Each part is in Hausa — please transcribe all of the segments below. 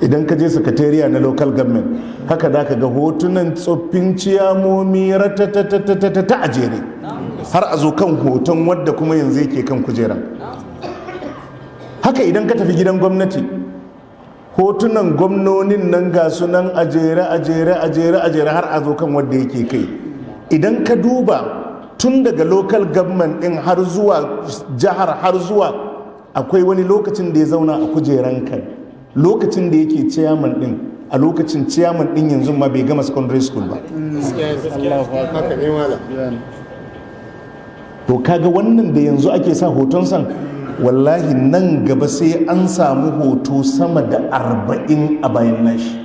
idan ka je sakatariya na local government haka da ka ga hotunan tsoffin ciyamomi ta a jere har a zo kan hoton wadda kuma yanzu yake kan kujera. Haka idan ka tafi gidan gwamnati hotunan gwamnonin nan ga sunan a jere har a zo kan wadda yake kai. Idan ka duba tun daga local government din har zuwa jihar har zuwa, akwai wani lokacin da ya zauna a kujeran kai lokacin da yake chairman din, a lokacin chairman din yanzu ma bai gama secondary school ba. To kaga wannan da yanzu ake sa hoton san, wallahi nan gaba sai an samu hoto sama da 40 a bayan nashi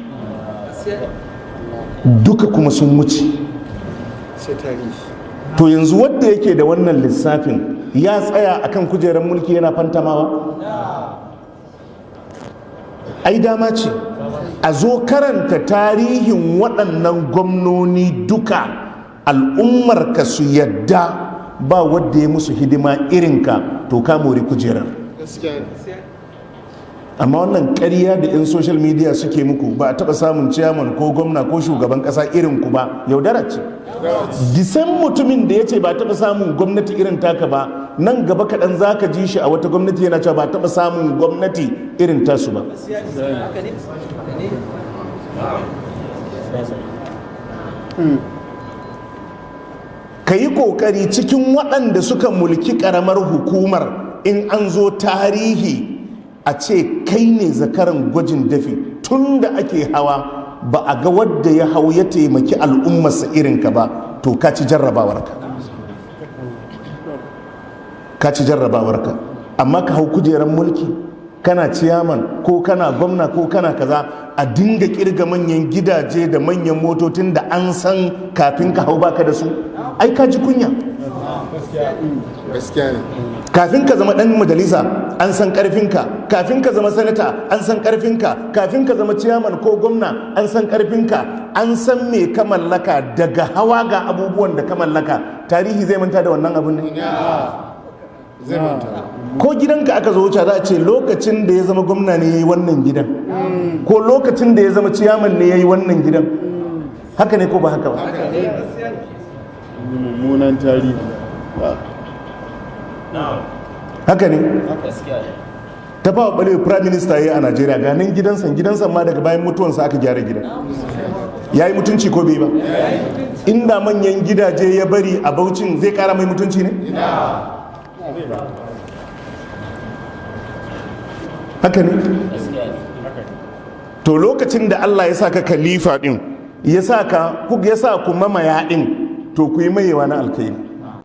duka kuma sun wuce. To yanzu wanda yake da wannan lissafin ya tsaya akan kujerar mulki yana fantamawa? Ai dama ce a zo karanta tarihin waɗannan gwamnoni duka, al'ummar ka su yadda ba wadda ya musu hidima irinka, to ka mori kujerar. Amma wannan ƙarya da 'yan social media suke muku, ba a taɓa samun ciyaman ko gwamna ko shugaban ƙasa irinku ba, yaudara ce. Disan mutumin da ya ce ba taɓa samun gwamnati irin taka ba, nan gaba kaɗan za ka ji shi a wata gwamnati yana cewa ba taɓa samun gwamnati irin tasu ba. Ka yi ƙoƙari cikin waɗanda suka mulki ƙaramar hukumar, in an zo tarihi a ce kai ne zakaran gwajin dafi tun da ake hawa ba a ga wadda ya hau ya taimaki al'ummarsa irinka ba, to ka ci jarrabawarka. Ka ci jarrabawarka. Amma ka hau kujerar mulki kana ciyaman ko kana gwamna ko kana kaza, a dinga kirga manyan gidaje da manyan motocin da an san kafin ka hau baka da su, ai ka ji kunya. Kafin ka zama dan majalisa an san karfinka, kafin ka zama sanata an san karfinka, kafin ka zama ciyaman ko gwamna an san karfinka, an san me ka mallaka. Daga hawa ga abubuwan da ka mallaka, tarihi zai manta da wannan abun ne? Ko gidanka aka zo wuce za a ce lokacin da ya zama gwamna ne ya yi wannan gidan, ko lokacin da ya zama ciyaman ne ya yi wannan gidan. Haka ne ko ba haka ba? Mummunan tarihi. Haka ne? Ta ba wa ɓalewa prime minister ya yi a Najeriya, ganin gidansa ma daga bayan mutuwansa aka gyara gidan. Ya yi mutunci ko bai ba? Inda manyan gidaje ya bari a Bauchin zai kara mai mutunci ne? Haka ne? To lokacin da Allah ya sa ka khalifa din, ya sa ku mamaya din, to ku yi mayewa na alkhairi.